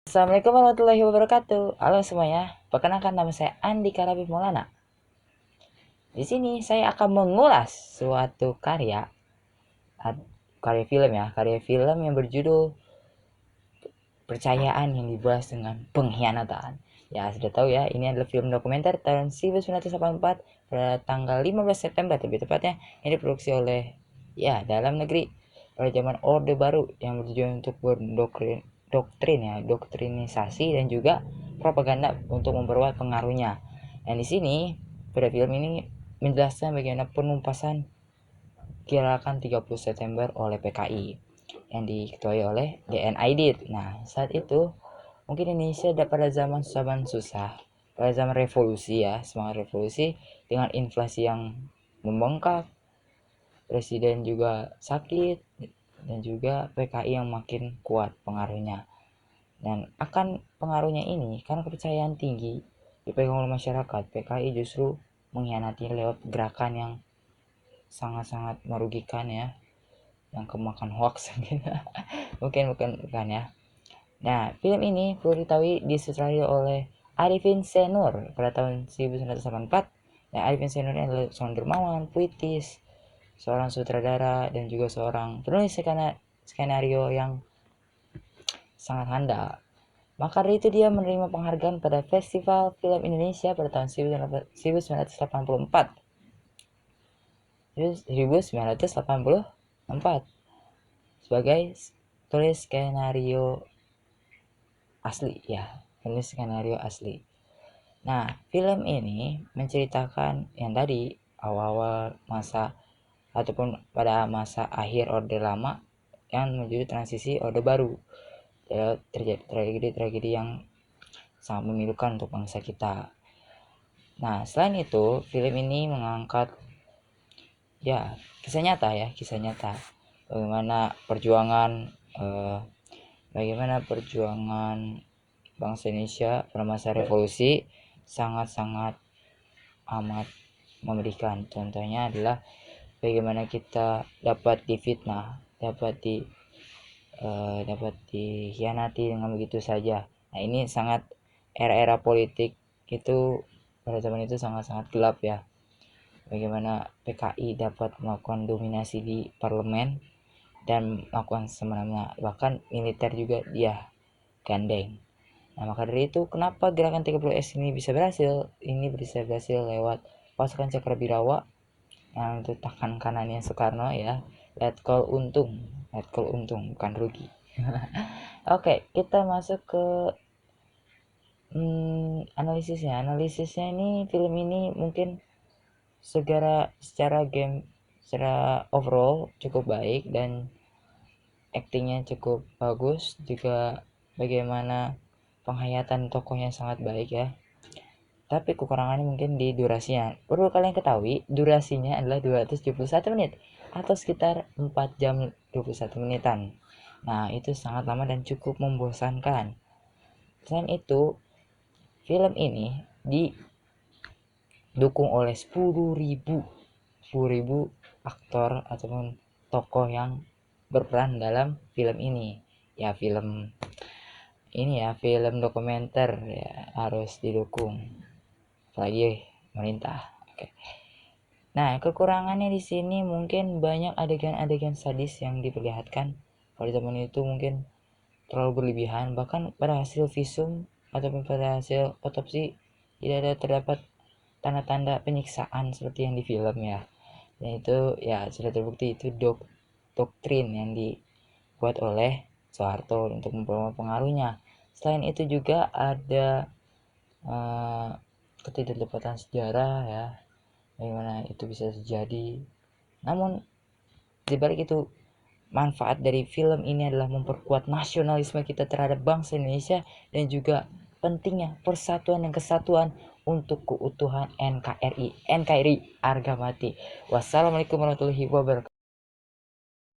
Assalamualaikum warahmatullahi wabarakatuh. Halo semuanya, perkenalkan nama saya Andika Rabif Maulana. Di sini saya akan mengulas suatu karya film ya, karya film yang berjudul Percayaan yang dibalas dengan Pengkhianatan. Ya, sudah tahu ya, ini adalah film dokumenter tahun 1984 pada tanggal 15 September lebih tepatnya. Ini diproduksi oleh dalam negeri pada zaman Orde Baru yang bertujuan untuk doktrinisasi dan juga propaganda untuk memperkuat pengaruhnya. Dan di sini pada film ini menjelaskan bagaimana penumpasan gerakan 30 September oleh PKI yang diketuai oleh DN Aidit. Nah, saat itu mungkin Indonesia pada zaman susah, pada zaman revolusi ya, semangat revolusi dengan inflasi yang membengkak, presiden juga sakit, dan juga PKI yang makin kuat pengaruhnya. Dan akan pengaruhnya ini, karena kepercayaan tinggi dipegang oleh masyarakat, PKI justru mengkhianati lewat gerakan yang sangat-sangat merugikan ya, yang kemakan hoax gitu. bukan ya. Nah, film ini perlu diketahui disutradarai oleh Arifin Senur pada tahun 1984. Nah, Arifin Senur ini adalah seorang dermawan, puitis, seorang sutradara, dan juga seorang penulis skenario yang sangat handal. Maka dari itu dia menerima penghargaan pada Festival Film Indonesia pada tahun 1984. Sebagai tulis skenario asli ya, penulis skenario asli. Nah, film ini menceritakan yang tadi awal-awal masa ataupun pada masa akhir Orde Lama yang menuju transisi Orde Baru. Terjadi tragedi-tragedi yang sangat memilukan untuk bangsa kita. Nah, selain itu, film ini mengangkat kisah nyata bagaimana perjuangan bangsa Indonesia pada masa revolusi sangat-sangat amat memberikan. Contohnya adalah bagaimana kita dapat difitnah, dapat dikhianati dengan begitu saja. Nah, ini sangat era-era politik itu pada zaman itu sangat-sangat gelap ya. Bagaimana PKI dapat melakukan dominasi di parlemen dan melakukan semena-mena, bahkan militer juga dia gandeng. Nah, maka dari itu kenapa gerakan 30S ini bisa berhasil? Ini bisa berhasil lewat pasukan Cakrawirawa yang itu tangan kanannya Soekarno ya. Letkol Untung bukan Rugi. Oke, kita masuk ke analisisnya ini film ini mungkin secara overall cukup baik dan aktingnya cukup bagus, juga bagaimana penghayatan tokohnya sangat baik ya. Tapi kekurangannya mungkin di durasinya. Perlu kalian ketahui, durasinya adalah 271 menit atau sekitar 4 jam 21 menitan. Nah, itu sangat lama dan cukup membosankan. Selain itu, film ini didukung oleh 10.000 aktor ataupun tokoh yang berperan dalam film ini. Film dokumenter ya, harus didukung apalagi pemerintah. Oke. Nah, kekurangannya di sini mungkin banyak adegan-adegan sadis yang diperlihatkan. Pada zaman itu mungkin terlalu berlebihan, bahkan pada hasil visum ataupun pada hasil otopsi tidak terdapat tanda-tanda penyiksaan seperti yang di film ya. Dan itu ya sudah terbukti itu doktrin yang dibuat oleh Soeharto untuk membawa pengaruhnya. Selain itu juga ada ketidaktepatan sejarah ya, bagaimana itu bisa terjadi. Namun dibalik itu, manfaat dari film ini adalah memperkuat nasionalisme kita terhadap bangsa Indonesia dan juga pentingnya persatuan dan kesatuan untuk keutuhan NKRI harga mati. Wassalamualaikum warahmatullahi wabarakatuh.